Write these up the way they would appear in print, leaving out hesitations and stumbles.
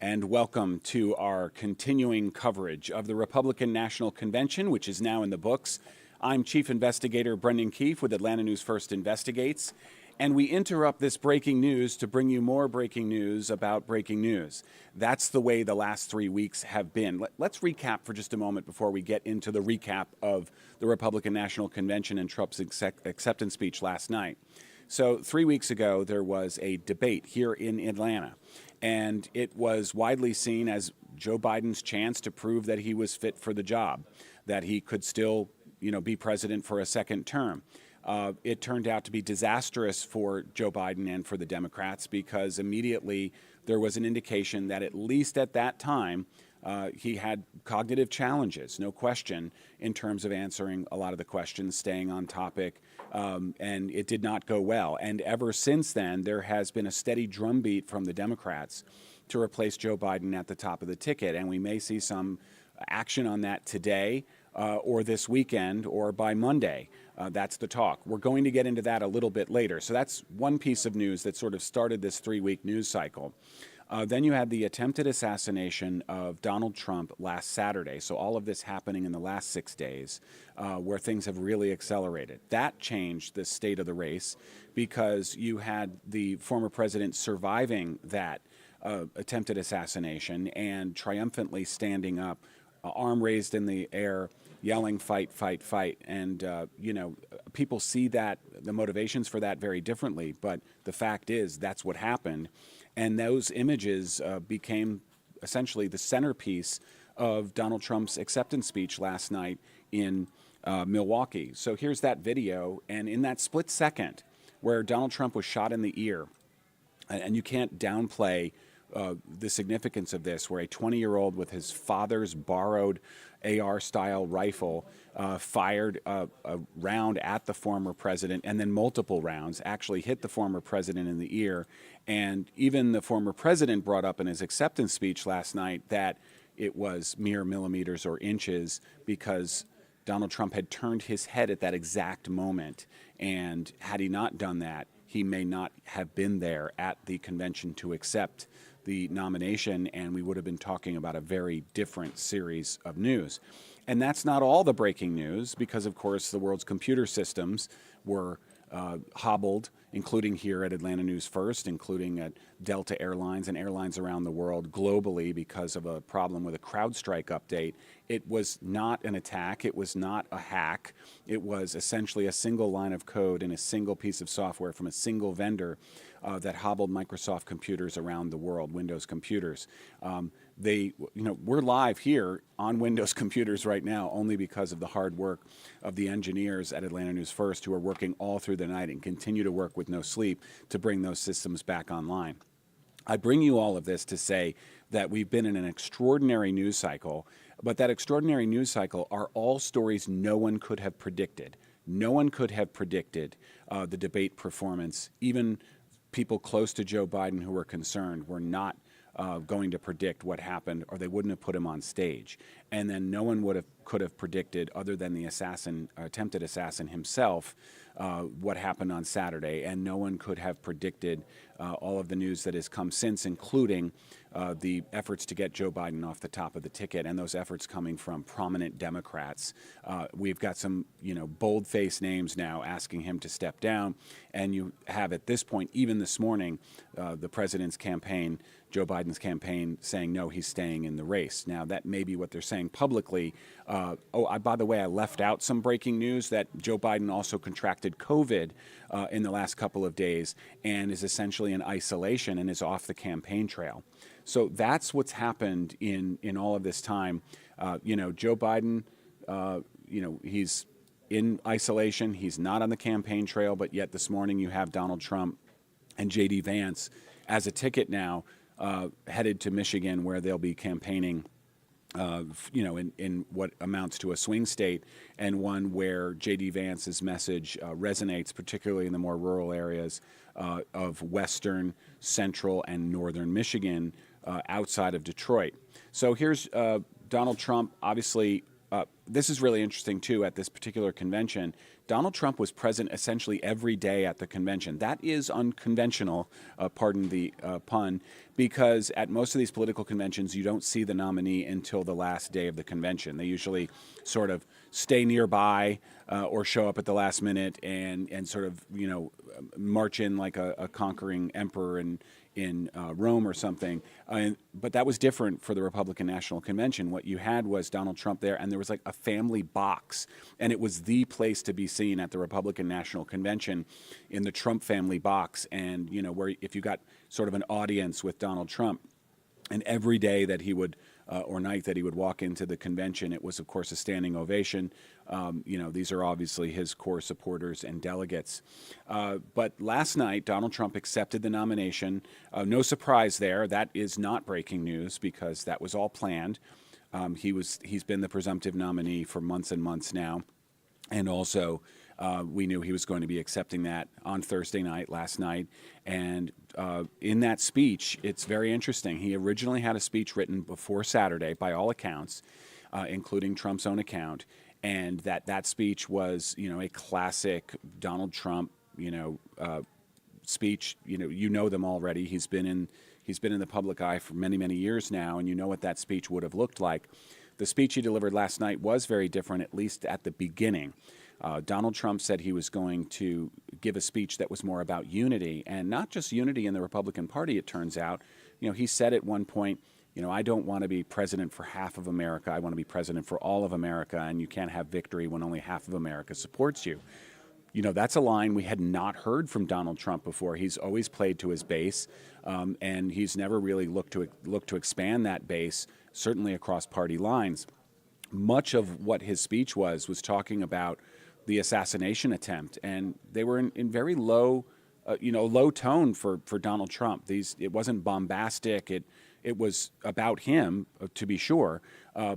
and welcome to our continuing coverage of the Republican National Convention, which is now in the books. I'm Chief Investigator Brendan Keefe with Atlanta News First Investigates, and we interrupt this breaking news to bring you more breaking news about breaking news. That's the way the last 3 weeks have been. Let's recap for just a moment before we get into the recap of the Republican National Convention and Trump's acceptance speech last night. So 3 weeks ago, there was a debate here in Atlanta, and it was widely seen as Joe Biden's chance to prove that he was fit for the job, that he could still, be president for a second term. It turned out to be disastrous for Joe Biden and for the Democrats because immediately there was an indication that at least at that time, he had cognitive challenges, no question, in terms of answering a lot of the questions, staying on topic, and it did not go well. And ever since then, there has been a steady drumbeat from the Democrats to replace Joe Biden at the top of the ticket, and we may see some action on that today or this weekend or by Monday. That's the talk. We're going to get into that a little bit later. So that's one piece of news that sort of started this 3-week news cycle. Then you had the attempted assassination of Donald Trump last Saturday. So all of this happening in the last 6 days where things have really accelerated. That changed the state of the race because you had the former president surviving that attempted assassination and triumphantly standing up, arm raised in the air, yelling, fight, fight, fight. And, people see that, the motivations for that very differently. But the fact is that's what happened. And those images became essentially the centerpiece of Donald Trump's acceptance speech last night in Milwaukee. So here's that video. And in that split second where Donald Trump was shot in the ear, and you can't downplay the significance of this, where a 20-year-old with his father's borrowed AR-style rifle fired a round at the former president, and then multiple rounds actually hit the former president in the ear. And even the former president brought up in his acceptance speech last night that it was mere millimeters or inches because Donald Trump had turned his head at that exact moment. And had he not done that, he may not have been there at the convention to accept the nomination, and we would have been talking about a very different series of news. And that's not all the breaking news, because of course the world's computer systems were hobbled, including here at Atlanta News First, including at Delta Airlines and airlines around the world globally because of a problem with a CrowdStrike update. It was not an attack. It was not a hack. It was essentially a single line of code and a single piece of software from a single vendor that hobbled Microsoft computers around the world, Windows computers. We're live here on Windows computers right now only because of the hard work of the engineers at Atlanta News First who are working all through the night and continue to work with no sleep to bring those systems back online. I bring you all of this to say that we've been in an extraordinary news cycle, but that extraordinary news cycle are all stories no one could have predicted. No one could have predicted the debate performance. Even people close to Joe Biden who were concerned were not going to predict what happened, or they wouldn't have put him on stage. And then no one could have predicted, other than the attempted assassin himself, what happened on Saturday. And no one could have predicted all of the news that has come since, including the efforts to get Joe Biden off the top of the ticket, and those efforts coming from prominent Democrats. We've got some, bold-faced names now asking him to step down, and you have at this point, even this morning, the president's campaign, Joe Biden's campaign, saying no, he's staying in the race. Now, that may be what they're saying publicly. By the way, I left out some breaking news that Joe Biden also contracted COVID in the last couple of days and is essentially in isolation and is off the campaign trail. So that's what's happened in all of this time. Joe Biden, he's in isolation. He's not on the campaign trail, but yet this morning you have Donald Trump and JD Vance as a ticket now headed to Michigan, where they'll be campaigning in what amounts to a swing state, and one where J.D. Vance's message resonates, particularly in the more rural areas of western, central, and northern Michigan outside of Detroit. So here's Donald Trump, obviously this is really interesting, too, at this particular convention. Donald Trump was present essentially every day at the convention. That is unconventional, pardon the pun, because at most of these political conventions, you don't see the nominee until the last day of the convention. They usually sort of stay nearby or show up at the last minute and sort of, march in like a conquering emperor in Rome or something. But that was different for the Republican National Convention. What you had was Donald Trump there, and there was like a family box, and it was the place to be seen at the Republican National Convention, in the Trump family box. And, where if you got sort of an audience with Donald Trump, and every day that he would, or night that he would walk into the convention, it was, of course, a standing ovation. These are obviously his core supporters and delegates. But last night, Donald Trump accepted the nomination. No surprise there. That is not breaking news because that was all planned. He's been the presumptive nominee for months and months now. And also, we knew he was going to be accepting that on Thursday night, last night. And in that speech, it's very interesting. He originally had a speech written before Saturday, by all accounts, including Trump's own account. And that speech was, a classic Donald Trump, speech. You know them already. He's been in the public eye for many, many years now, and you know what that speech would have looked like. The speech he delivered last night was very different, at least at the beginning. Donald Trump said he was going to give a speech that was more about unity, and not just unity in the Republican Party, it turns out. He said at one point, I don't want to be president for half of America. I want to be president for all of America, and you can't have victory when only half of America supports you. That's a line we had not heard from Donald Trump before. He's always played to his base, and he's never really looked to expand that base, certainly across party lines. Much of what his speech was talking about the assassination attempt, and they were in very low, low tone for Donald Trump. It wasn't bombastic. It was about him, to be sure,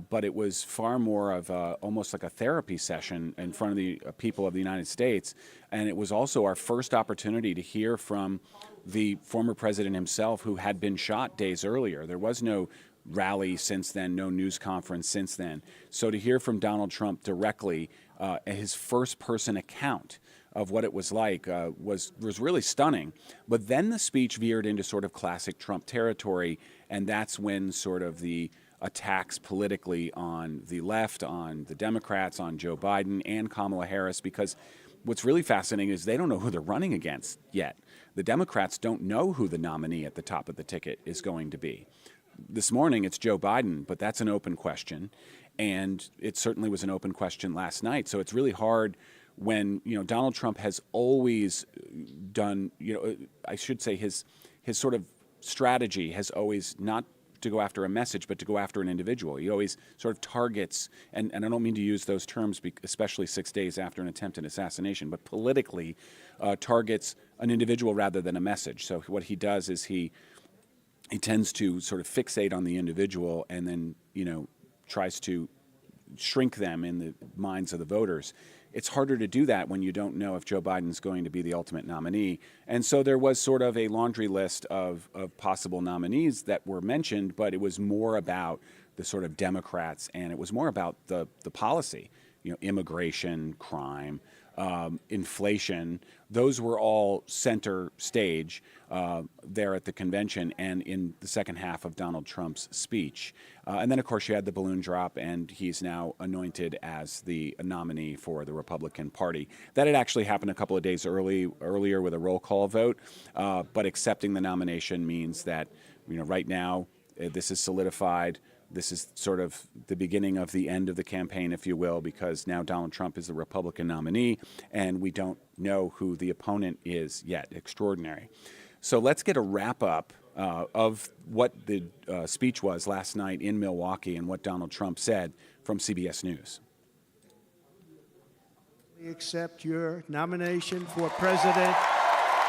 but it was far more of almost like a therapy session in front of the people of the United States. And it was also our first opportunity to hear from the former president himself, who had been shot days earlier. There was no rally since then, no news conference since then. So to hear from Donald Trump directly, his first-person account of what it was like was really stunning. But then the speech veered into sort of classic Trump territory, and that's when sort of the attacks politically on the left, on the Democrats, on Joe Biden and Kamala Harris, because what's really fascinating is they don't know who they're running against yet. The Democrats don't know who the nominee at the top of the ticket is going to be. This morning, it's Joe Biden, but that's an open question, and it certainly was an open question last night. So it's really hard when, Donald Trump has always done, I should say his sort of strategy has always not to go after a message, but to go after an individual. He always sort of targets, and I don't mean to use those terms, especially 6 days after an attempted assassination, but politically targets an individual rather than a message. So what he does is he tends to sort of fixate on the individual and then, tries to shrink them in the minds of the voters. It's harder to do that when you don't know if Joe Biden's going to be the ultimate nominee. And so there was sort of a laundry list of possible nominees that were mentioned, but it was more about the sort of Democrats, and it was more about the policy, immigration, crime, inflation. Those were all center stage there at the convention and in the second half of Donald Trump's speech. And then, of course, you had the balloon drop, and he's now anointed as the nominee for the Republican Party. That had actually happened a couple of days earlier with a roll call vote, but accepting the nomination means that, right now this is solidified. This is sort of the beginning of the end of the campaign, if you will, because now Donald Trump is the Republican nominee, and we don't know who the opponent is yet. Extraordinary. So let's get a wrap-up of what the speech was last night in Milwaukee and what Donald Trump said from CBS News. We accept your nomination for President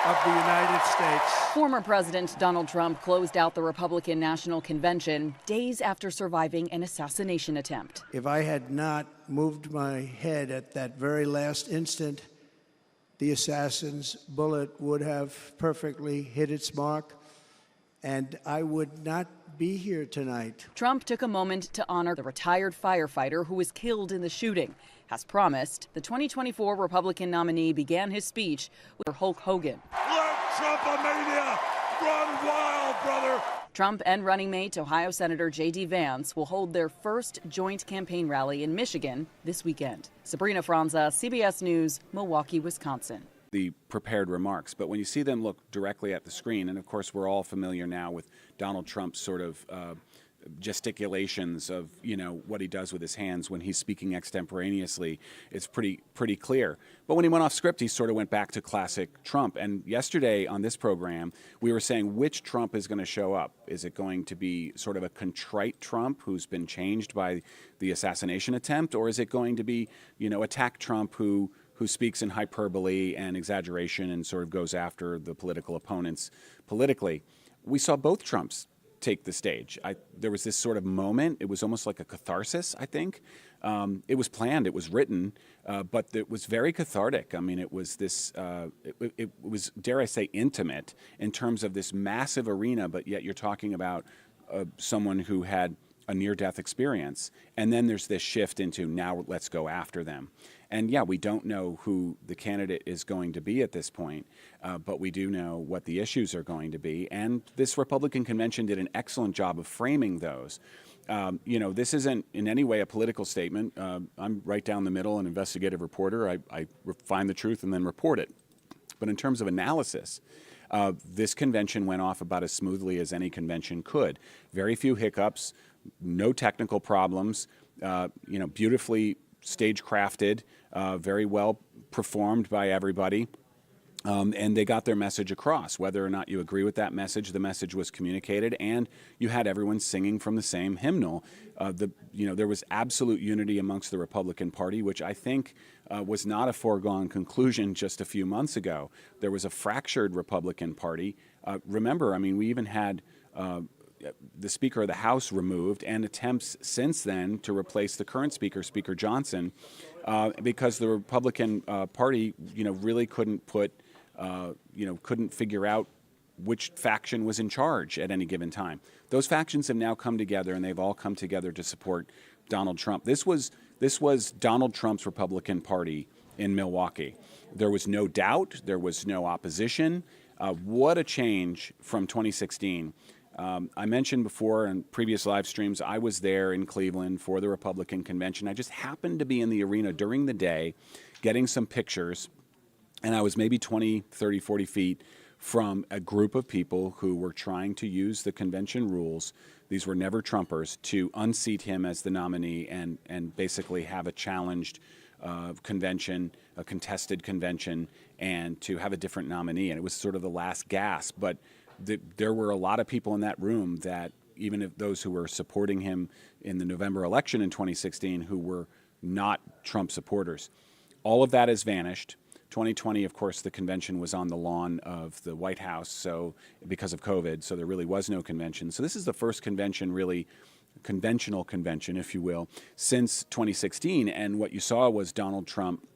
of the United States. Former President Donald Trump closed out the Republican National Convention days after surviving an assassination attempt. If I had not moved my head at that very last instant, the assassin's bullet would have perfectly hit its mark, and I would not be here tonight. Trump took a moment to honor the retired firefighter who was killed in the shooting. As promised, the 2024 Republican nominee began his speech with Hulk Hogan. Let Trumpomania run wild, brother! Trump and running mate Ohio Senator JD Vance will hold their first joint campaign rally in Michigan this weekend. Sabrina Franza, CBS News, Milwaukee, Wisconsin. The prepared remarks, but when you see them look directly at the screen, and of course we're all familiar now with Donald Trump's sort of gesticulations of, you know, what he does with his hands when he's speaking extemporaneously, it's pretty clear. But when he went off script, he sort of went back to classic Trump. And yesterday on this program, we were saying which Trump is going to show up. Is it going to be sort of a contrite Trump who's been changed by the assassination attempt, or is it going to be, you know, attack Trump who speaks in hyperbole and exaggeration and sort of goes after the political opponents politically? We saw both Trumps take the stage. There was this sort of moment. It was almost like a catharsis, I think. It was planned. It was written. But it was very cathartic. I mean, it was this, it was, dare I say, intimate in terms of this massive arena, but yet you're talking about someone who had a near-death experience. And then there's this shift into now let's go after them. And yeah, we don't know who the candidate is going to be at this point, but we do know what the issues are going to be. And this Republican convention did an excellent job of framing those. You know, this isn't in any way a political statement. I'm right down the middle, an investigative reporter. I find the truth and then report it. But in terms of analysis, this convention went off about as smoothly as any convention could. Very few hiccups, no technical problems, you know, beautifully stage-crafted, very well performed by everybody, and they got their message across. Whether or not you agree with that message, the message was communicated, and you had everyone singing from the same hymnal. You know, there was absolute unity amongst the Republican Party, which I think was not a foregone conclusion just a few months ago. There was a fractured Republican Party. Remember, I mean, we even had the Speaker of the House removed, and attempts since then to replace the current Speaker, Speaker Johnson, because the Republican Party, you know, really couldn't couldn't figure out which faction was in charge at any given time. Those factions have now come together, and they've all come together to support Donald Trump. This was Donald Trump's Republican Party in Milwaukee. There was no doubt. There was no opposition. What a change from 2016. I mentioned before in previous live streams, I was there in Cleveland for the Republican convention. I just happened to be in the arena during the day getting some pictures, and I was maybe 20, 30, 40 feet from a group of people who were trying to use the convention rules. These were never Trumpers, to unseat him as the nominee and basically have a challenged convention, a contested convention, and to have a different nominee. And it was sort of the last gasp. But there were a lot of people in that room that, even if those who were supporting him in the November election in 2016, who were not Trump supporters. All of that has vanished. 2020, of course, the convention was on the lawn of the White House, so because of COVID, so there really was no convention. So this is the first convention, really conventional convention, if you will, since 2016. And what you saw was Donald Trump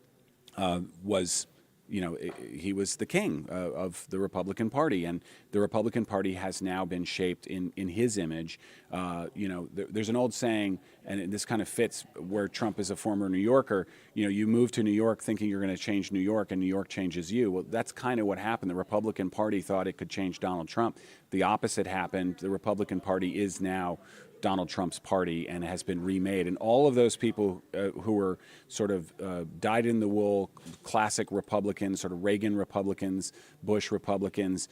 was, you know, he was the king of the Republican Party, and the Republican Party has now been shaped in his image. You know, there's an old saying, and this kind of fits where Trump is a former New Yorker. You know, you move to New York thinking you're going to change New York, and New York changes you. Well, that's kind of what happened. The Republican Party thought it could change Donald Trump. The opposite happened. The Republican Party is now Donald Trump's party and has been remade. And all of those people who were sort of dyed-in-the-wool classic Republicans, sort of Reagan Republicans, Bush Republicans,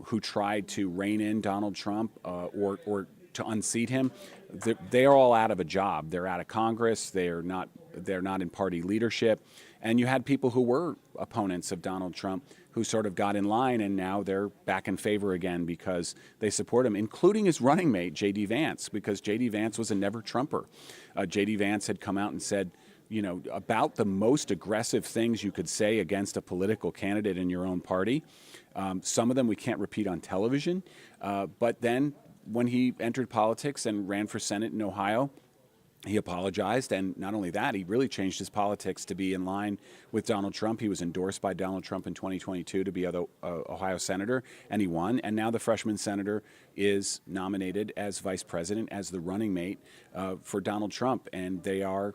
who tried to rein in Donald Trump or to unseat him, they are all out of a job. They're out of Congress. They're not in party leadership. And you had people who were opponents of Donald Trump who sort of got in line, and now they're back in favor again because they support him, including his running mate, JD Vance, because JD Vance was a never-Trumper. JD Vance had come out and said, you know, about the most aggressive things you could say against a political candidate in your own party. Some of them we can't repeat on television. But then when he entered politics and ran for Senate in Ohio, He apologized, and not only that, he really changed his politics to be in line with Donald Trump. He was endorsed by Donald Trump in 2022 to be the Ohio senator, and he won. And now the freshman senator is nominated as vice president, as the running mate for Donald Trump. And they are,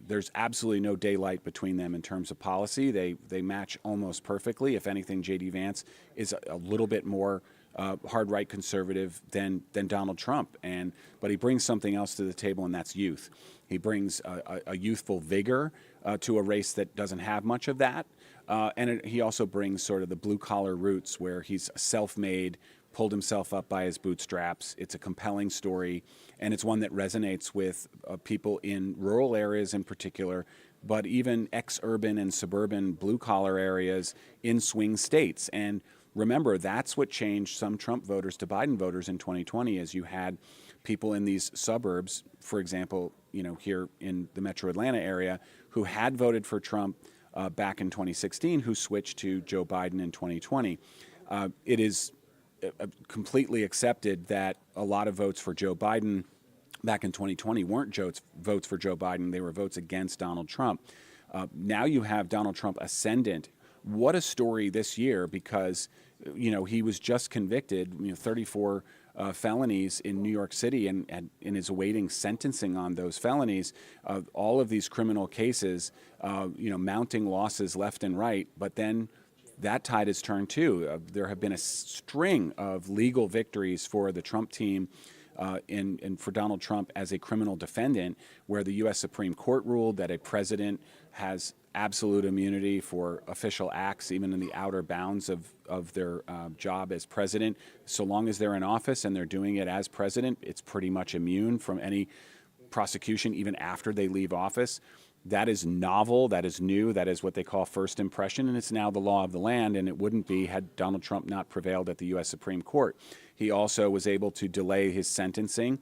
there's absolutely no daylight between them in terms of policy. They match almost perfectly. If anything, JD Vance is a little bit more hard right conservative than Donald Trump, but he brings something else to the table, and that's youth. He brings a youthful vigor to a race that doesn't have much of that, and he also brings sort of the blue collar roots, where he's self-made, pulled himself up by his bootstraps. It's a compelling story, and it's one that resonates with people in rural areas in particular, but even ex-urban and suburban blue collar areas in swing states. And remember, that's what changed some Trump voters to Biden voters in 2020, as you had people in these suburbs, for example, here in the metro Atlanta area, who had voted for Trump back in 2016, who switched to Joe Biden in 2020. It is completely accepted that a lot of votes for Joe Biden back in 2020 weren't votes for Joe Biden. They were votes against Donald Trump. Now you have Donald Trump ascendant. What a story this year, because he was just convicted, 34 felonies in New York City, and is awaiting sentencing on those felonies. All of these criminal cases, mounting losses left and right. But then that tide has turned too. There have been a string of legal victories for the Trump team. And for Donald Trump as a criminal defendant, where the U.S. Supreme Court ruled that a president has absolute immunity for official acts, even in the outer bounds of their job as president. So long as they're in office and they're doing it as president, it's pretty much immune from any prosecution, even after they leave office. That is novel, that is new, that is what they call first impression, and it's now the law of the land, and it wouldn't be had Donald Trump not prevailed at the U.S. Supreme Court. He also was able to delay his sentencing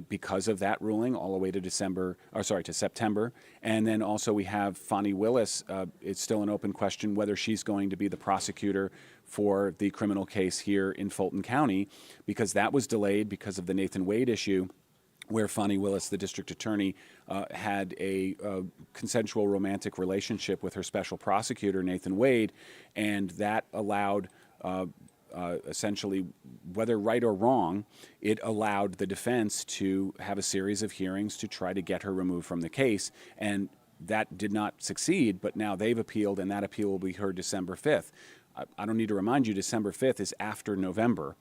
because of that ruling all the way to September. And then also we have Fani Willis. It's still an open question whether she's going to be the prosecutor for the criminal case here in Fulton County, because that was delayed because of the Nathan Wade issue, where Fani Willis, the district attorney, had a consensual romantic relationship with her special prosecutor, Nathan Wade, and that allowed, essentially, whether right or wrong, it allowed the defense to have a series of hearings to try to get her removed from the case. And that did not succeed, but now they've appealed, and that appeal will be heard December 5th. I don't need to remind you, December 5th is after November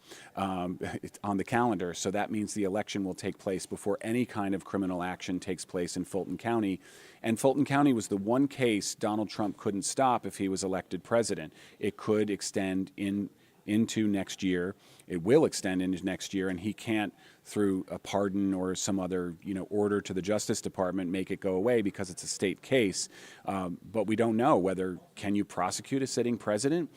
it's on the calendar. So that means the election will take place before any kind of criminal action takes place in Fulton County. And Fulton County was the one case Donald Trump couldn't stop if he was elected president. It could extend into next year. It will extend into next year, and he can't, through a pardon or some other order to the Justice Department, make it go away because it's a state case. But we don't know whether can you prosecute a sitting president.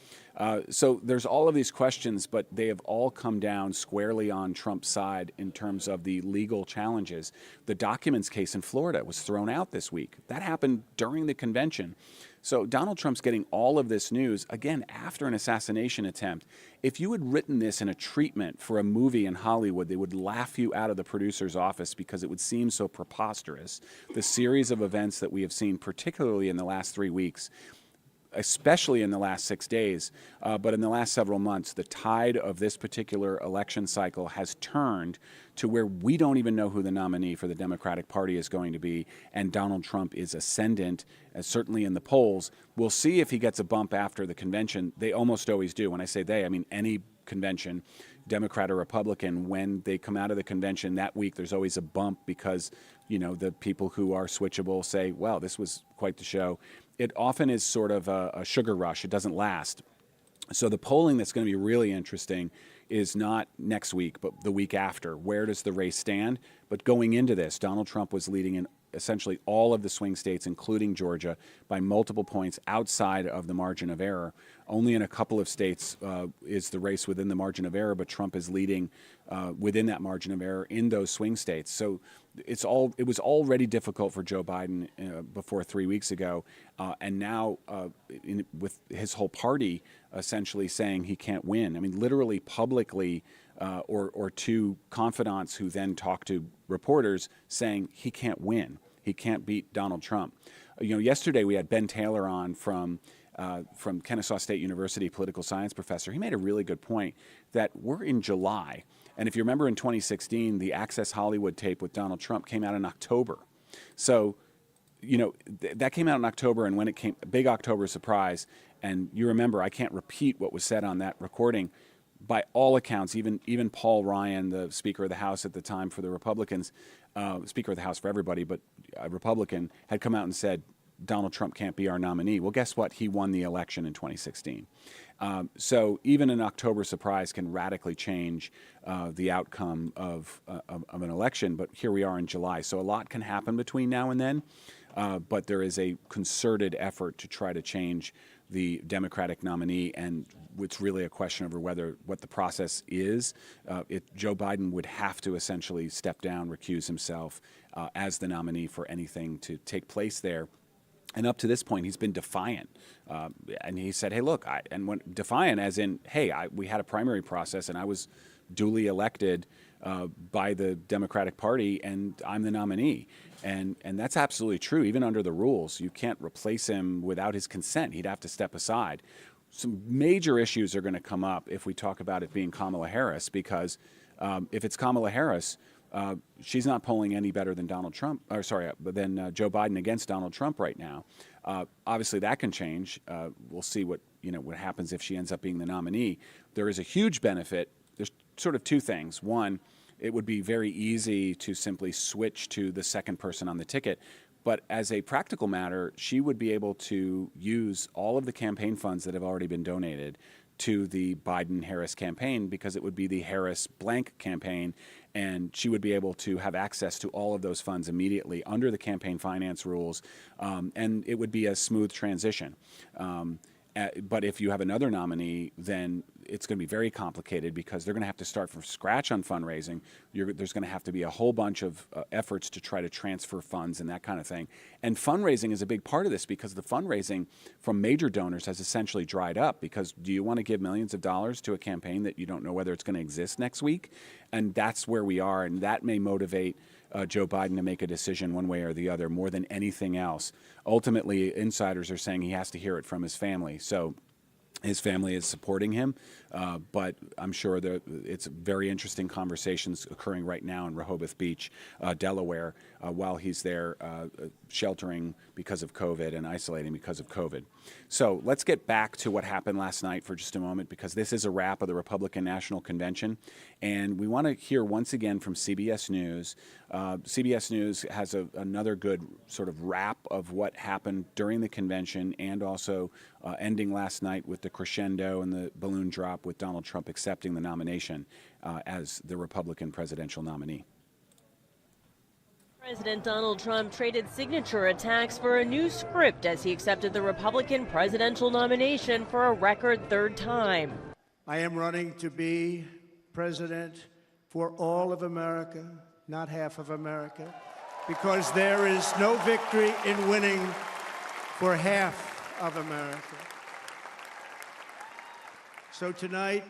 So there's all of these questions, but they have all come down squarely on Trump's side in terms of the legal challenges. The documents case in Florida was thrown out this week. That happened during the convention. So Donald Trump's getting all of this news, again, after an assassination attempt. If you had written this in a treatment for a movie in Hollywood, they would laugh you out of the producer's office because it would seem so preposterous. The series of events that we have seen, particularly in the last 3 weeks, especially in the last 6 days, but in the last several months, the tide of this particular election cycle has turned to where we don't even know who the nominee for the Democratic Party is going to be, and Donald Trump is ascendant, certainly in the polls. We'll see if he gets a bump after the convention. They almost always do. When I say they, I mean any convention, Democrat or Republican. When they come out of the convention that week, there's always a bump because, the people who are switchable say, well, this was quite the show. It often is sort of a sugar rush. It doesn't last. So the polling that's going to be really interesting is not next week, but the week after. Where does the race stand? But going into this, Donald Trump was leading in essentially all of the swing states, including Georgia, by multiple points outside of the margin of error. Only in a couple of states is the race within the margin of error, but Trump is leading within that margin of error in those swing states. So it was already difficult for Joe Biden before 3 weeks ago, and now with his whole party essentially saying he can't win. I mean, literally publicly, or to confidants who then talk to reporters saying he can't win. He can't beat Donald Trump. Yesterday we had Ben Taylor on from Kennesaw State University, political science professor. He made a really good point that we're in July. And if you remember in 2016, the Access Hollywood tape with Donald Trump came out in October. So, that came out in October, and when it came, big October surprise. And you remember, I can't repeat what was said on that recording. By all accounts, even Paul Ryan, the Speaker of the House at the time for the Republicans, Speaker of the House for everybody, but a Republican, had come out and said, Donald Trump can't be our nominee. Well, guess what? He won the election in 2016. So even an October surprise can radically change the outcome of an election. But here we are in July. So a lot can happen between now and then. But there is a concerted effort to try to change the Democratic nominee, and it's really a question over what the process is. Joe Biden would have to essentially step down, recuse himself as the nominee for anything to take place there. And up to this point, he's been defiant. And he said, hey, look, defiant as in, hey, we had a primary process and I was duly elected by the Democratic Party and I'm the nominee. And that's absolutely true. Even under the rules, you can't replace him without his consent. He'd have to step aside. Some major issues are going to come up if we talk about it being Kamala Harris, because if it's Kamala Harris, she's not polling any better than than Joe Biden against Donald Trump right now. Obviously, that can change. We'll see what happens if she ends up being the nominee. There is a huge benefit. There's sort of two things. One, it would be very easy to simply switch to the second person on the ticket. But as a practical matter, she would be able to use all of the campaign funds that have already been donated to the Biden-Harris campaign, because it would be the Harris blank campaign, and she would be able to have access to all of those funds immediately under the campaign finance rules, and it would be a smooth transition. But if you have another nominee, then it's going to be very complicated, because they're going to have to start from scratch on fundraising. There's going to have to be a whole bunch of efforts to try to transfer funds and that kind of thing. And fundraising is a big part of this, because the fundraising from major donors has essentially dried up. Because do you want to give millions of dollars to a campaign that you don't know whether it's going to exist next week? And that's where we are, and that may motivate Joe Biden to make a decision one way or the other more than anything else. Ultimately, insiders are saying he has to hear it from his family. So his family is supporting him, but I'm sure it's very interesting conversations occurring right now in Rehoboth Beach, Delaware, while he's there sheltering because of COVID and isolating because of COVID. So let's get back to what happened last night for just a moment, because this is a wrap of the Republican National Convention. And we want to hear once again from CBS News. CBS News has another good sort of wrap of what happened during the convention, and also ending last night with the crescendo and the balloon drop with Donald Trump accepting the nomination as the Republican presidential nominee. President Donald Trump traded signature attacks for a new script as he accepted the Republican presidential nomination for a record third time. I am running to be president for all of America, not half of America, because there is no victory in winning for half of America. So tonight,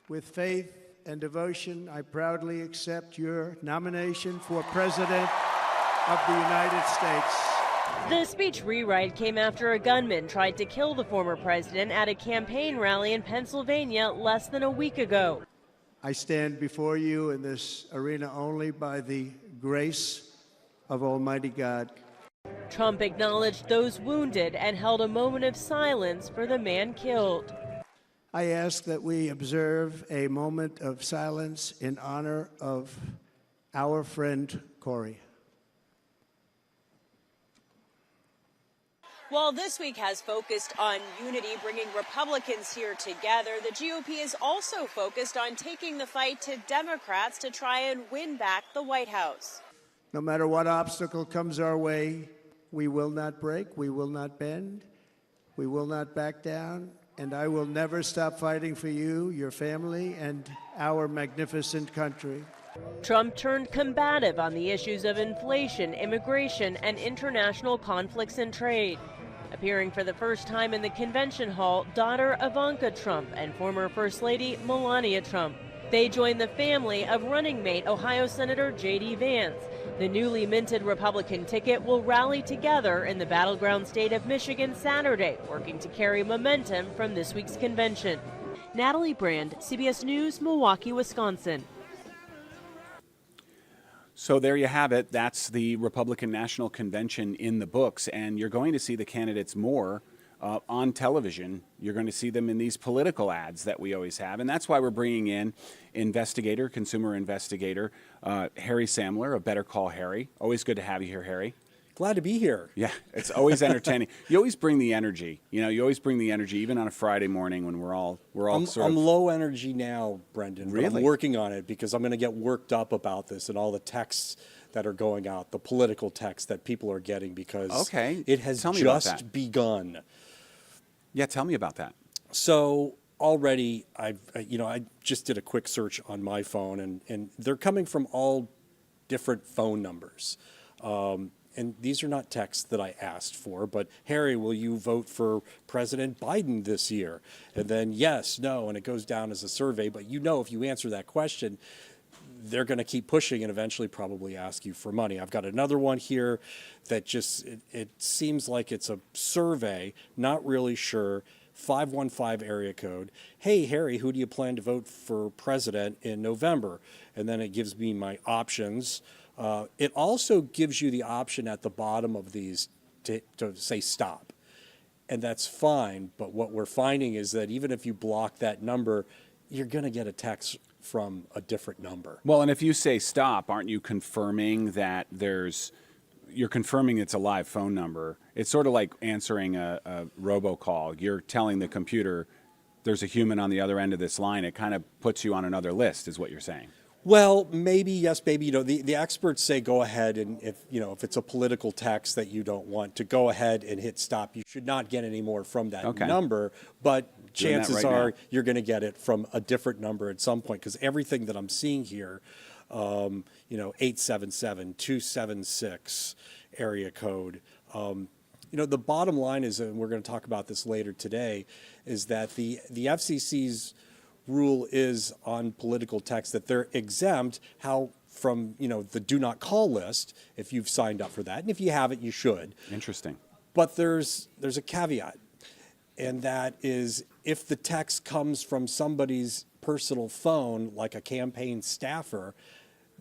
with faith and devotion, I proudly accept your nomination for President of the United States. The speech rewrite came after a gunman tried to kill the former president at a campaign rally in Pennsylvania less than a week ago. I stand before you in this arena only by the grace of Almighty God. Trump acknowledged those wounded and held a moment of silence for the man killed. I ask that we observe a moment of silence in honor of our friend Corey. While this week has focused on unity, bringing Republicans here together, the GOP is also focused on taking the fight to Democrats to try and win back the White House. No matter what obstacle comes our way, we will not break, we will not bend, we will not back down, and I will never stop fighting for you, your family, and our magnificent country. Trump turned combative on the issues of inflation, immigration, and international conflicts and trade. Appearing for the first time in the convention hall, daughter Ivanka Trump and former First Lady Melania Trump. They joined the family of running mate Ohio Senator JD Vance. The newly minted Republican ticket will rally together in the battleground state of Michigan Saturday, working to carry momentum from this week's convention. Natalie Brand, CBS News, Milwaukee, Wisconsin. So there you have it. That's the Republican National Convention in the books, and you're going to see the candidates more on television. You're going to see them in these political ads that we always have, and that's why we're bringing in consumer investigator, Harry Samler of Better Call Harry. Always good to have you here, Harry. Glad to be here. Yeah, it's always entertaining. You always bring the energy. You always bring the energy, even on a Friday morning when we're all I'm low energy now, Brendan. Really? But I'm working on it because I'm going to get worked up about this and all the texts that are going out, the political texts that people are getting because it has just begun. Yeah, tell me about that. So already, I just did a quick search on my phone, and they're coming from all different phone numbers. And these are not texts that I asked for, but Harry, will you vote for President Biden this year? And then yes, no, and it goes down as a survey. But if you answer that question, they're going to keep pushing and eventually probably ask you for money. I've got another one here that just, it seems like it's a survey, not really sure. 515 area code. Hey, Harry, who do you plan to vote for president in November? And then it gives me my options. It also gives you the option at the bottom of these to say stop. And that's fine, but what we're finding is that even if you block that number, you're going to get a text from a different number. Well, and if you say stop, aren't you confirming that you're confirming it's a live phone number? It's sort of like answering a robocall. You're telling the computer there's a human on the other end of this line. It kind of puts you on another list, is what you're saying. Well, maybe, yes, maybe. The experts say go ahead, and if it's a political text that you don't want, to go ahead and hit stop. You should not get any more from that number, but chances are you're going to get it from a different number at some point, because everything that I'm seeing here, 877, 276 area code. The bottom line is, and we're going to talk about this later today, is that the FCC's rule is on political text that they're exempt from the do not call list if you've signed up for that, and if you haven't, you should. Interesting. But there's a caveat, and that is if the text comes from somebody's personal phone, like a campaign staffer,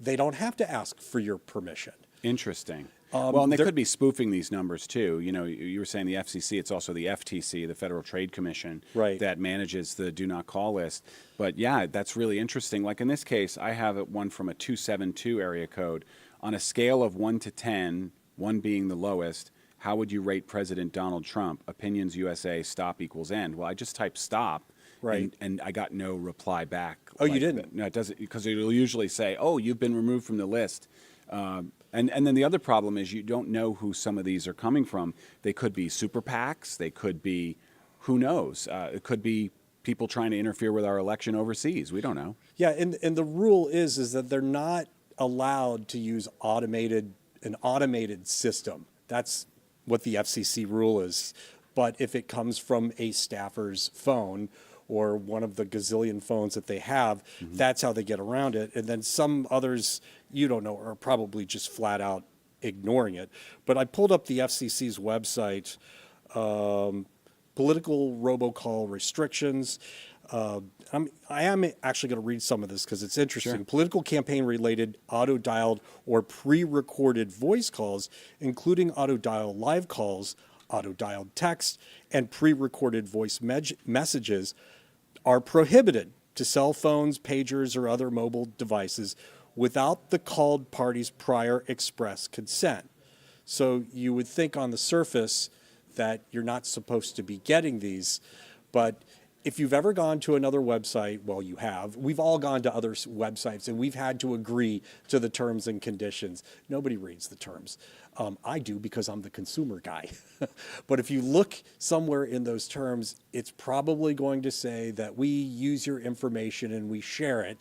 they don't have to ask for your permission. Interesting. Well, and they could be spoofing these numbers too. You were saying the FCC, it's also the FTC, the Federal Trade Commission, that manages the do not call list. But yeah, that's really interesting. Like in this case, I have one from a 272 area code. On a scale of 1 to 10, 1 being the lowest, how would you rate President Donald Trump? Opinions USA, stop equals end. Well, I just typed stop. And I got no reply back. Oh, you didn't? No, it doesn't, because it'll usually say, oh, you've been removed from the list. And then the other problem is you don't know who some of these are coming from. They could be super PACs. They could be, who knows? It could be people trying to interfere with our election overseas. We don't know. Yeah, and the rule is that they're not allowed to use an automated system. That's what the FCC rule is. But if it comes from a staffer's phone or one of the gazillion phones that they have, that's how they get around it. And then some others, you don't know, are probably just flat out ignoring it. But I pulled up the FCC's website, political robocall restrictions. I am actually going to read some of this because it's interesting. Sure. Political campaign-related auto-dialed or pre-recorded voice calls, including auto-dial live calls, auto-dialed text, and pre-recorded voice messages are prohibited to cell phones, pagers, or other mobile devices without the called party's prior express consent. So you would think on the surface that you're not supposed to be getting these, but if you've ever gone to another website, well, you have. We've all gone to other websites, and we've had to agree to the terms and conditions. Nobody reads the terms. I do because I'm the consumer guy. But if you look somewhere in those terms, it's probably going to say that we use your information and we share it.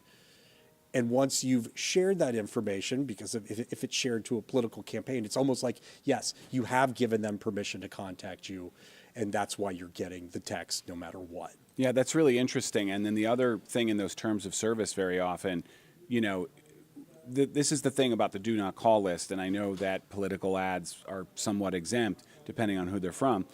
And once you've shared that information, because if it's shared to a political campaign, it's almost like, yes, you have given them permission to contact you, and that's why you're getting the text no matter what. Yeah, that's really interesting. And then the other thing in those terms of service very often, you know, this is the thing about the do not call list, and I know that political ads are somewhat exempt depending on who they're from.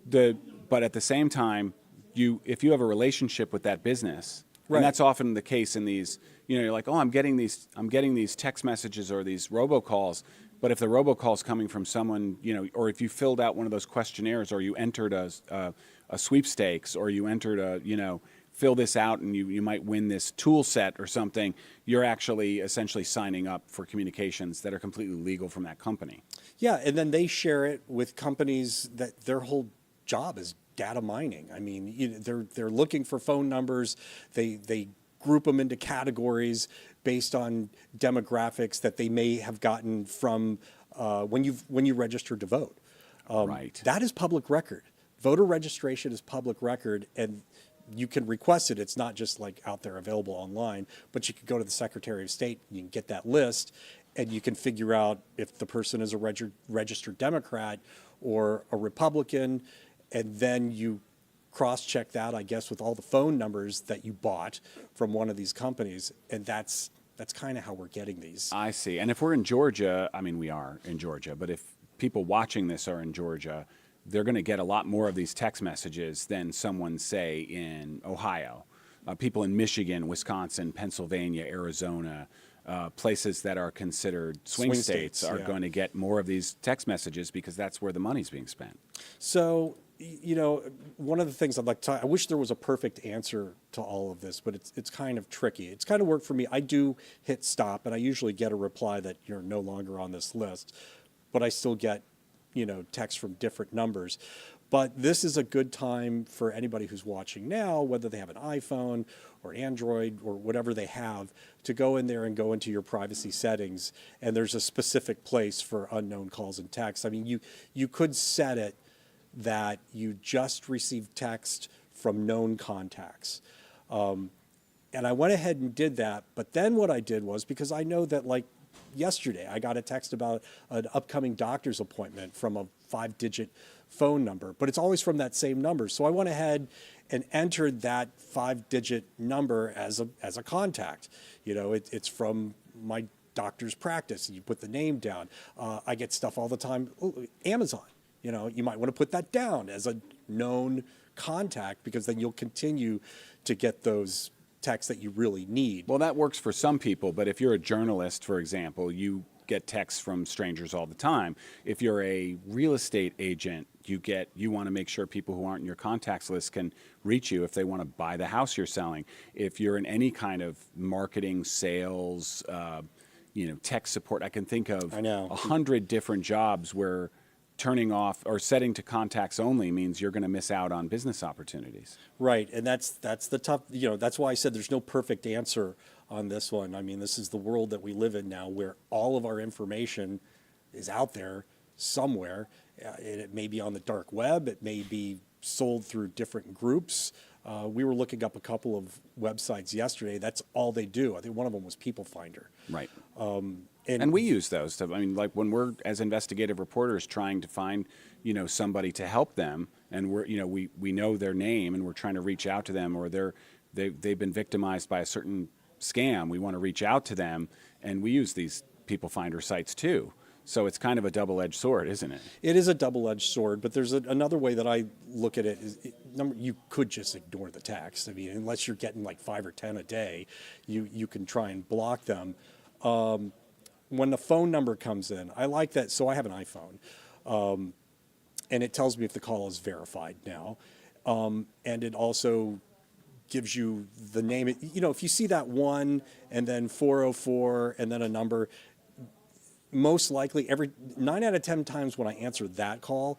But at the same time, if you have a relationship with that business, right. And that's often the case in these, you know, you're like, oh, I'm getting these text messages or these robocalls. But if the robocall's coming from someone, you know, or if you filled out one of those questionnaires, or you entered a sweepstakes, or you entered a, you know, fill this out and you might win this tool set or something, you're actually essentially signing up for communications that are completely legal from that company. Yeah, and then they share it with companies that their whole job is data mining. I mean, they're looking for phone numbers. They group them into categories based on demographics that they may have gotten from when you register to vote. Right. That is public record. Voter registration is public record, and you can request it. It's not just like out there available online, but you can go to the Secretary of State and you can get that list, and you can figure out if the person is a registered Democrat or a Republican, and then you cross-check that, I guess, with all the phone numbers that you bought from one of these companies, and that's kind of how we're getting these. I see. And if we're in Georgia, I mean, we are in Georgia, but if people watching this are in Georgia, they're going to get a lot more of these text messages than someone, say, in Ohio. People in Michigan, Wisconsin, Pennsylvania, Arizona, places that are considered swing states are going to get more of these text messages because that's where the money's being spent. So, you know, one of the things I'd like to, I wish there was a perfect answer to all of this, but it's kind of tricky. It's kind of worked for me. I do hit stop, and I usually get a reply that you're no longer on this list, but I still get, you know, texts from different numbers. But this is a good time for anybody who's watching now, whether they have an iPhone or Android or whatever they have, to go in there and go into your privacy settings, and there's a specific place for unknown calls and texts. I mean, you could set it that you just received text from known contacts. And I went ahead and did that, but then what I did was, because I know that, like, yesterday I got a text about an upcoming doctor's appointment from a 5-digit phone number, but it's always from that same number. So I went ahead and entered that 5-digit number as a contact. You know, it's from my doctor's practice, and you put the name down. I get stuff all the time. Amazon, you know, you might want to put that down as a known contact, because then you'll continue to get those texts that you really need. Well, that works for some people, but if you're a journalist, for example, you get texts from strangers all the time. If you're a real estate agent, you want to make sure people who aren't in your contacts list can reach you if they want to buy the house you're selling. If you're in any kind of marketing, sales, you know, tech support, I can think of 100 different jobs where turning off or setting to contacts only means you're going to miss out on business opportunities. Right, and that's the tough, you know, that's why I said there's no perfect answer on this one. I mean, this is the world that we live in now, where all of our information is out there somewhere. It may be on the dark web, it may be sold through different groups. We were looking up a couple of websites yesterday. That's all they do. I think one of them was People Finder. Right. And we use those. I mean, like when we're, as investigative reporters, trying to find, you know, somebody to help them, and we're, you know, we know their name and we're trying to reach out to them, or they've been victimized by a certain scam. We want to reach out to them, and we use these People Finder sites too. So it's kind of a double-edged sword, isn't it? It is a double-edged sword, but there's another way that I look at it. You could just ignore the text. I mean, unless you're getting like 5 or 10 a day, you can try and block them. When the phone number comes in, I like that. So I have an iPhone, and it tells me if the call is verified now, and it also gives you the name. You know, if you see that 1 and then 404 and then a number, most likely 9 out of 10 times when I answer that call,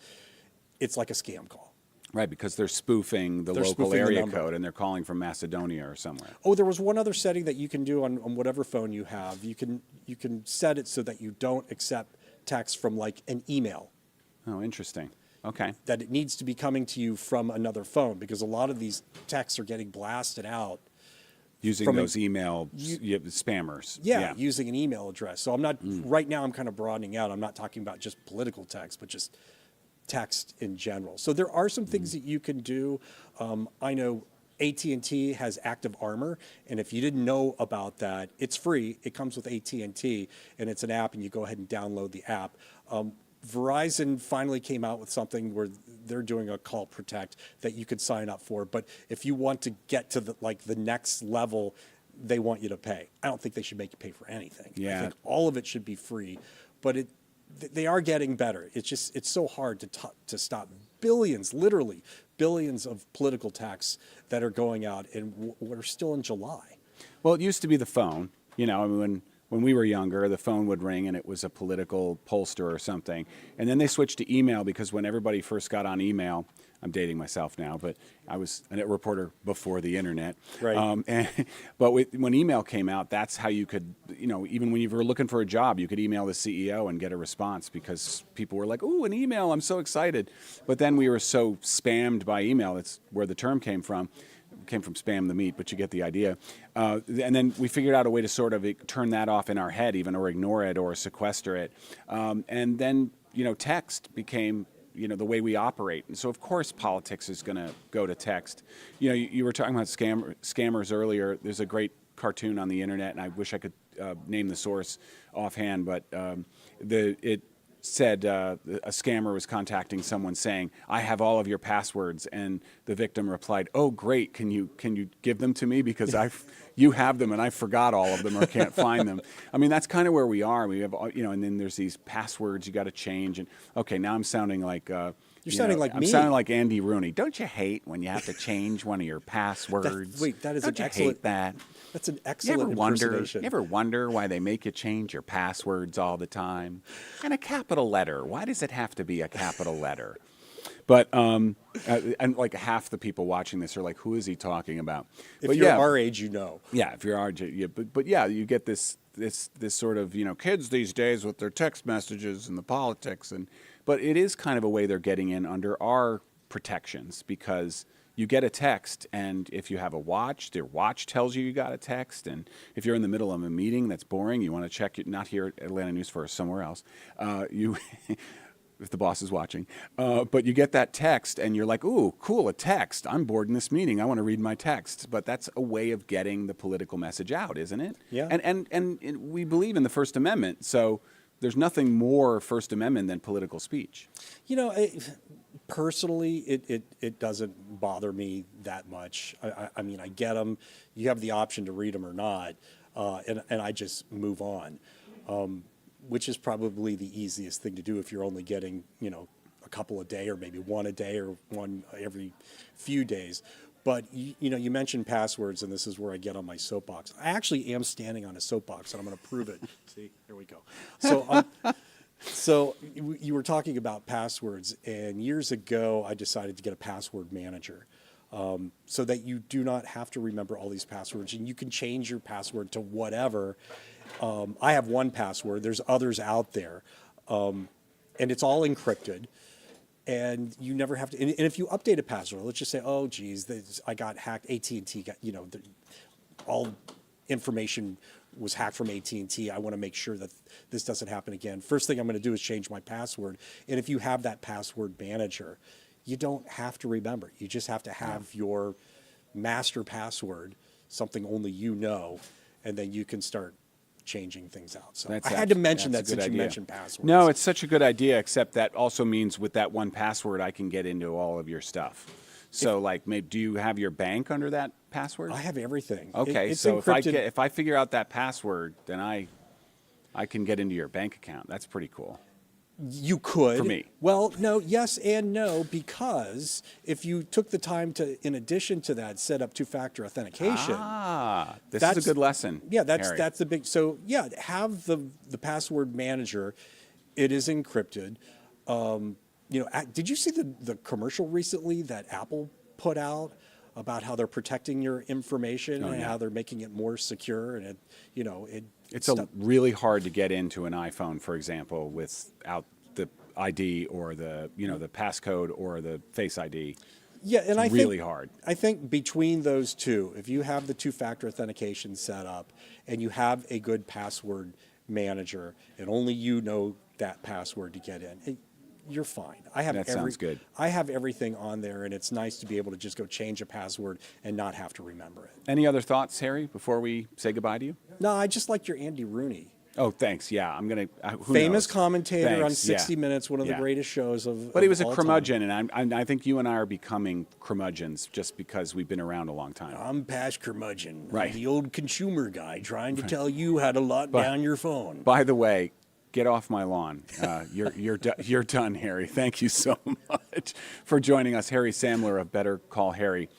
it's like a scam call. Right, because they're spoofing the local area code, and they're calling from Macedonia or somewhere. Oh, there was one other setting that you can do on whatever phone you have. You can set it so that you don't accept text from like an email. Oh, interesting. Okay. That it needs to be coming to you from another phone, because a lot of these texts are getting blasted out Using from those email spammers. Yeah, using an email address. So I'm not, right now I'm kind of broadening out. I'm not talking about just political text, but just text in general. So there are some things that you can do. I know AT&T has Active Armor, and if you didn't know about that, it's free. It comes with AT&T, and it's an app, and you go ahead and download the app. Verizon finally came out with something where they're doing a call protect that you could sign up for. But if you want to get to the next level, they want you to pay. I don't think they should make you pay for anything. Yeah. I think all of it should be free, but they are getting better. It's so hard to stop billions, literally billions of political texts that are going out, and we're still in July. Well, it used to be the phone. You know, I mean, when we were younger, the phone would ring and it was a political pollster or something. And then they switched to email because when everybody first got on email, I'm dating myself now, but I was a reporter before the internet. Right. But when email came out, that's how you could, you know, even when you were looking for a job, you could email the CEO and get a response because people were like, "Ooh, an email, I'm so excited." But then we were so spammed by email, that's where the term came from. Came from spam the meat, but you get the idea. And then we figured out a way to sort of turn that off in our head even, or ignore it or sequester it. And then, you know, text became, you know, the way we operate. And so, of course, politics is going to go to text. You know, you were talking about scammers earlier. There's a great cartoon on the internet, and I wish I could name the source offhand, but it said a scammer was contacting someone saying, "I have all of your passwords," and the victim replied, "Oh, great! Can you give them to me because you have them and I forgot all of them or can't find them." I mean, that's kind of where we are. We have, you know, and then there's these passwords you got to change. And okay, now I'm sounding like you're sounding like me. I'm sounding like Andy Rooney. Don't you hate when you have to change one of your passwords? That is Don't an you excellent. hate that? That's an excellent impersonation. You ever wonder why they make you change your passwords all the time? And a capital letter. Why does it have to be a capital letter? But and like half the people watching this are like, "Who is he talking about?" If you're our age, you know. Yeah, if you're our age, yeah, but yeah, you get this sort of, you know, kids these days with their text messages and the politics, but it is kind of a way they're getting in under our protections because you get a text, and if you have a watch, their watch tells you got a text. And if you're in the middle of a meeting that's boring, you want to check it, not here at Atlanta News First, somewhere else, if the boss is watching. But you get that text, and you're like, "Ooh, cool, a text. I'm bored in this meeting. I want to read my text." But that's a way of getting the political message out, isn't it? Yeah. And we believe in the First Amendment, so there's nothing more First Amendment than political speech. You know, personally, it doesn't bother me that much. I mean, I get them. You have the option to read them or not, and I just move on, which is probably the easiest thing to do if you're only getting, you know, a couple a day or maybe one a day or one every few days. But, you know, you mentioned passwords, and this is where I get on my soapbox. I actually am standing on a soapbox, and I'm going to prove it. See, here we go. So you were talking about passwords, and years ago I decided to get a password manager so that you do not have to remember all these passwords, and you can change your password to whatever. I have one password. There's others out there, and it's all encrypted, and you never have to. And if you update a password, let's just say, "Oh, geez, I got hacked. AT&T got, you know, all information was hacked from AT&T. I want to make sure that this doesn't happen again." First thing I'm going to do is change my password. And if you have that password manager, you don't have to remember. You just have to have your master password, something only you know, and then you can start changing things out. So I had to mention that since you mentioned passwords. No, it's such a good idea, except that also means with that one password, I can get into all of your stuff. So, like, maybe do you have your bank under that password? I have everything. Okay, it's so encrypted. if I figure out that password, then I can get into your bank account. That's pretty cool. You could. For me. Well, no, yes and no, because if you took the time to, in addition to that, set up two-factor authentication. This is a good lesson. Yeah, Harry. that's the big. So yeah, have the password manager. It is encrypted. You know, did you see the commercial recently that Apple put out about how they're protecting your information and how they're making it more secure? And it's really hard to get into an iPhone, for example, without the ID or the passcode or the Face ID. Yeah, and it's really hard. I think between those two, if you have the two-factor authentication set up and you have a good password manager and only you know that password to get in, you're fine. Sounds good. I have everything on there, and it's nice to be able to just go change a password and not have to remember it. Any other thoughts, Harry, before we say goodbye to you? No, I just liked your Andy Rooney. Oh, thanks. Yeah, I'm going to... Famous commentator on Thanks. 60 Yeah. Minutes, one of the Yeah. greatest shows of But he was a all curmudgeon, time. and I think you and I are becoming curmudgeons just because we've been around a long time. I'm past curmudgeon. Right. I'm the old consumer guy trying to tell you how to lock down your phone. By the way, get off my lawn. You're done, Harry. Thank you so much for joining us. Harry Samler of Better Call Harry.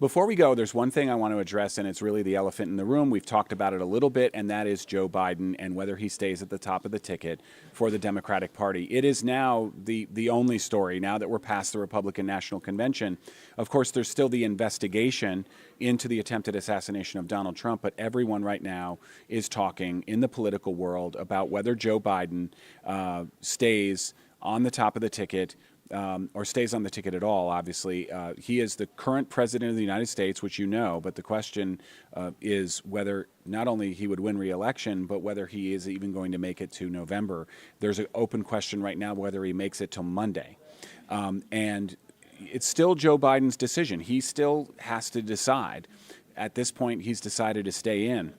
Before we go, there's one thing I want to address, and it's really the elephant in the room. We've talked about it a little bit, and that is Joe Biden and whether he stays at the top of the ticket for the Democratic Party. It is now the only story, now that we're past the Republican National Convention. Of course, there's still the investigation into the attempted assassination of Donald Trump, but everyone right now is talking in the political world about whether Joe Biden stays on the top of the ticket or stays on the ticket at all, obviously. He is the current president of the United States, which you know, but the question is whether not only he would win re-election, but whether he is even going to make it to November. There's an open question right now whether he makes it till Monday. And it's still Joe Biden's decision. He still has to decide. At this point, he's decided to stay in.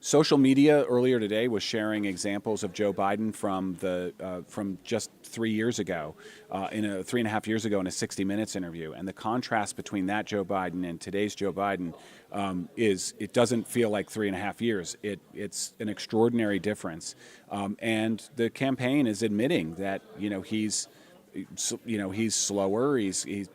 Social media earlier today was sharing examples of Joe Biden from just 3 years ago, 3.5 years ago in a 60 Minutes interview. And the contrast between that Joe Biden and today's Joe Biden it doesn't feel like 3.5 years. It's an extraordinary difference. And the campaign is admitting that, he's slower. He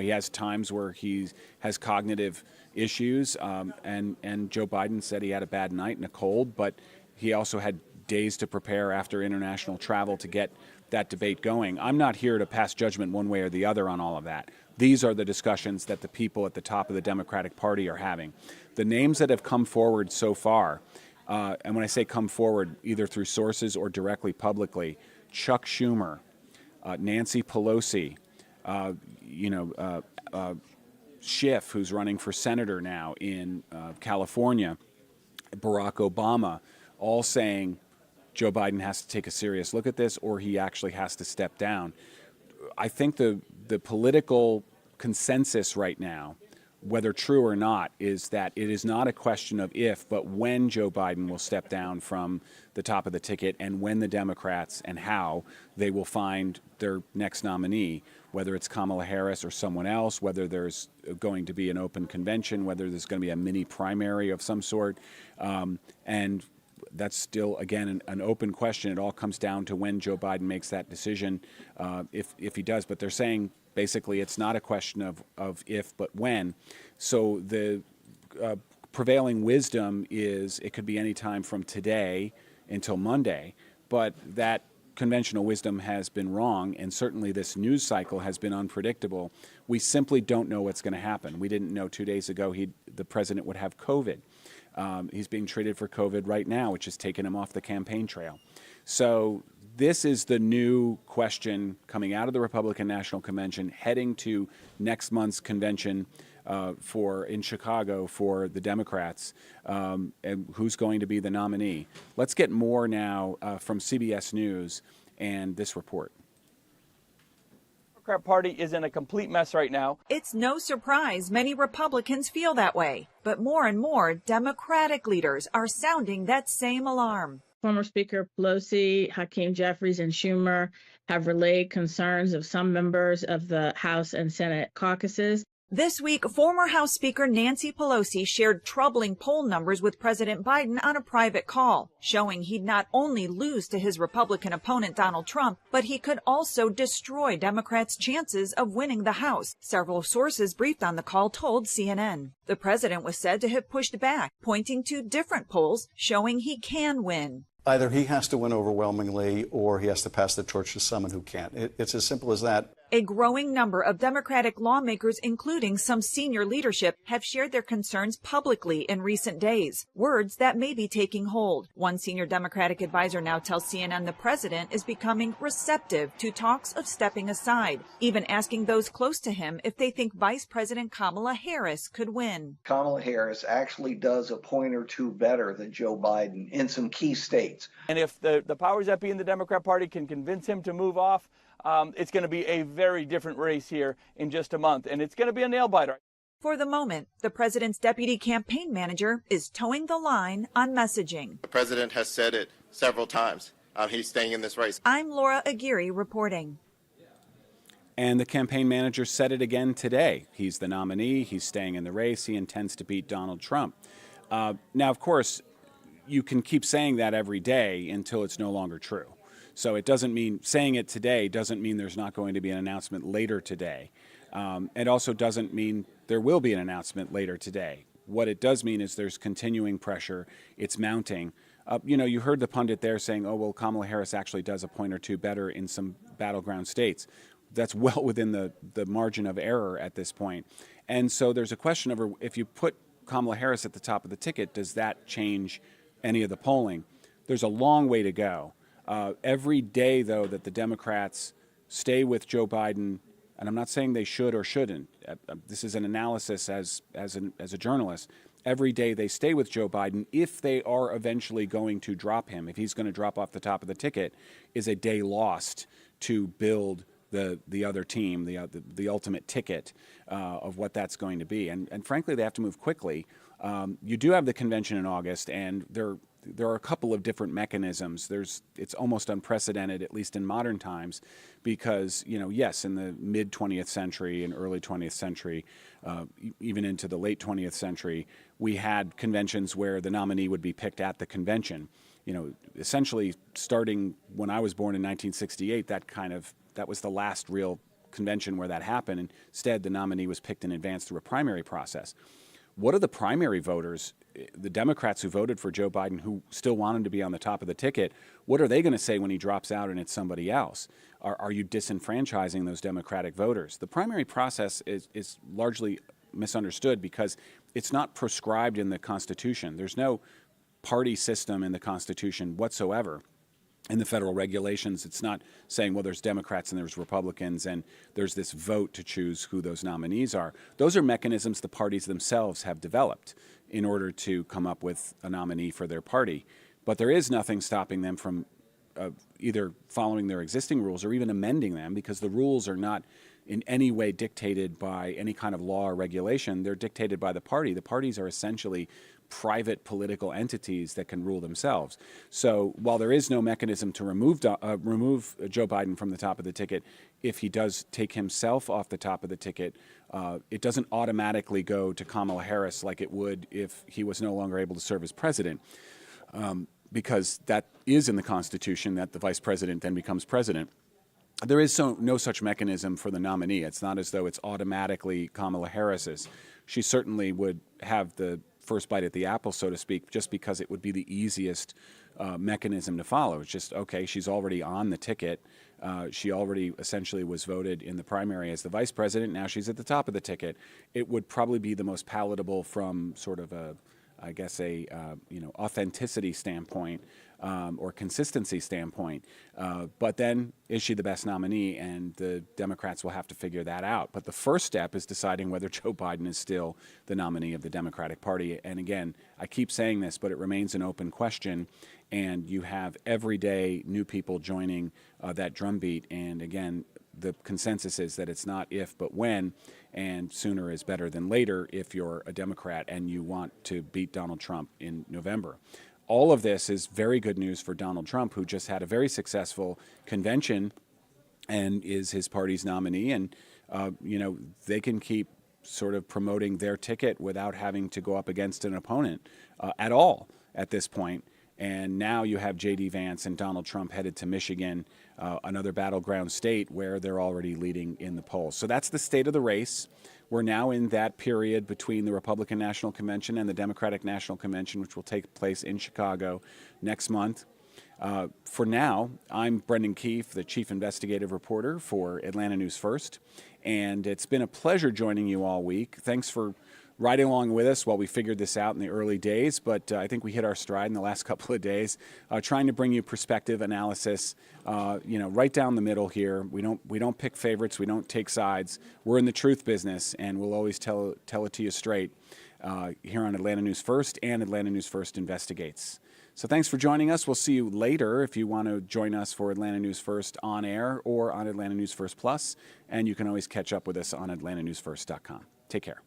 has times where he has cognitive issues. And Joe Biden said he had a bad night and a cold, but he also had days to prepare after international travel to get that debate going. I'm not here to pass judgment one way or the other on all of that. These are the discussions that the people at the top of the Democratic Party are having. The names that have come forward so far, and when I say come forward, either through sources or directly publicly, Chuck Schumer, Nancy Pelosi, Schiff, who's running for senator now in California, Barack Obama, all saying Joe Biden has to take a serious look at this or he actually has to step down. I think the political consensus right now, whether true or not, is that it is not a question of if, but when Joe Biden will step down from the top of the ticket and when the Democrats and how they will find their next nominee, whether it's Kamala Harris or someone else, whether there's going to be an open convention, whether there's going to be a mini primary of some sort. And that's still, again, an open question. It all comes down to when Joe Biden makes that decision, if he does. But they're saying basically it's not a question of if, but when. So the prevailing wisdom is it could be any time from today until Monday, but that conventional wisdom has been wrong, and certainly this news cycle has been unpredictable. We simply don't know what's going to happen. We didn't know 2 days ago the president would have COVID. He's being treated for COVID right now, which has taken him off the campaign trail. So this is the new question coming out of the Republican National Convention, heading to next month's convention in Chicago for the Democrats, and who's going to be the nominee. Let's get more now from CBS News and this report. The Democrat Party is in a complete mess right now. It's no surprise many Republicans feel that way, but more and more Democratic leaders are sounding that same alarm. Former Speaker Pelosi, Hakeem Jeffries, and Schumer have relayed concerns of some members of the House and Senate caucuses. This week, former House Speaker Nancy Pelosi shared troubling poll numbers with President Biden on a private call, showing he'd not only lose to his Republican opponent Donald Trump, but he could also destroy Democrats' chances of winning the House. Several sources briefed on the call told CNN. The president was said to have pushed back, pointing to different polls showing he can win. Either he has to win overwhelmingly or he has to pass the torch to someone who can't. It's as simple as that. A growing number of Democratic lawmakers, including some senior leadership, have shared their concerns publicly in recent days, words that may be taking hold. One senior Democratic advisor now tells CNN the president is becoming receptive to talks of stepping aside, even asking those close to him if they think Vice President Kamala Harris could win. Kamala Harris actually does a point or two better than Joe Biden in some key states. And if the powers that be in the Democrat Party can convince him to move off, it's going to be a very different race here in just a month, and it's going to be a nail-biter. For the moment, the president's deputy campaign manager is towing the line on messaging. The president has said it several times. He's staying in this race. I'm Laura Aguirre reporting. And the campaign manager said it again today. He's the nominee. He's staying in the race. He intends to beat Donald Trump. Now, of course, you can keep saying that every day until it's no longer true. So it doesn't mean saying it today doesn't mean there's not going to be an announcement later today. It also doesn't mean there will be an announcement later today. What it does mean is there's continuing pressure. It's mounting. You heard the pundit there saying, oh, well, Kamala Harris actually does a point or two better in some battleground states. That's well within the margin of error at this point. And so there's a question of if you put Kamala Harris at the top of the ticket, does that change any of the polling? There's a long way to go. Every day, though, that the Democrats stay with Joe Biden, and I'm not saying they should or shouldn't. This is an analysis as a journalist. Every day they stay with Joe Biden, if they are eventually going to drop him, if he's going to drop off the top of the ticket, is a day lost to build the other team, the ultimate ticket of what that's going to be. And frankly, they have to move quickly. You do have the convention in August, and there are a couple of different mechanisms. It's almost unprecedented, at least in modern times, because, yes, in the mid-20th century and early 20th century, even into the late 20th century, we had conventions where the nominee would be picked at the convention. Essentially starting when I was born in 1968, that was the last real convention where that happened. Instead, the nominee was picked in advance through a primary process. What are the primary voters, the Democrats who voted for Joe Biden, who still want him to be on the top of the ticket, what are they going to say when he drops out and it's somebody else? Are you disenfranchising those Democratic voters? The primary process is largely misunderstood because it's not prescribed in the Constitution. There's no party system in the Constitution whatsoever. In the federal regulations, it's not saying, well, there's Democrats and there's Republicans and there's this vote to choose who those nominees are. Those are mechanisms the parties themselves have developed in order to come up with a nominee for their party. But there is nothing stopping them from either following their existing rules or even amending them, because the rules are not in any way dictated by any kind of law or regulation. They're dictated by the party. The parties are essentially private political entities that can rule themselves. So while there is no mechanism to remove Joe Biden from the top of the ticket, if he does take himself off the top of the ticket, it doesn't automatically go to Kamala Harris like it would if he was no longer able to serve as president, because that is in the Constitution that the vice president then becomes president. There is no such mechanism for the nominee. It's not as though it's automatically Kamala Harris's. She certainly would have the first bite at the apple, so to speak, just because it would be the easiest mechanism to follow. It's just, okay, she's already on the ticket. She already essentially was voted in the primary as the vice president. Now she's at the top of the ticket. It would probably be the most palatable from sort of a authenticity standpoint or consistency standpoint. But then, is she the best nominee? And the Democrats will have to figure that out. But the first step is deciding whether Joe Biden is still the nominee of the Democratic Party. And again, I keep saying this, but it remains an open question. And you have every day new people joining that drumbeat. And again, the consensus is that it's not if, but when, and sooner is better than later if you're a Democrat and you want to beat Donald Trump in November. All of this is very good news for Donald Trump, who just had a very successful convention and is his party's nominee. And, they can keep sort of promoting their ticket without having to go up against an opponent at all at this point. And now you have JD Vance and Donald Trump headed to Michigan, another battleground state where they're already leading in the polls. So that's the state of the race. We're now in that period between the Republican National Convention and the Democratic National Convention, which will take place in Chicago next month. For now, I'm Brendan Keefe, the Chief Investigative Reporter for Atlanta News First, and it's been a pleasure joining you all week. Thanks for riding along with us while we figured this out in the early days, but I think we hit our stride in the last couple of days, trying to bring you perspective, analysis, right down the middle here. We don't pick favorites, we don't take sides. We're in the truth business, and we'll always tell it to you straight here on Atlanta News First and Atlanta News First Investigates. So thanks for joining us. We'll see you later if you want to join us for Atlanta News First on air or on Atlanta News First Plus, and you can always catch up with us on atlantanewsfirst.com. Take care.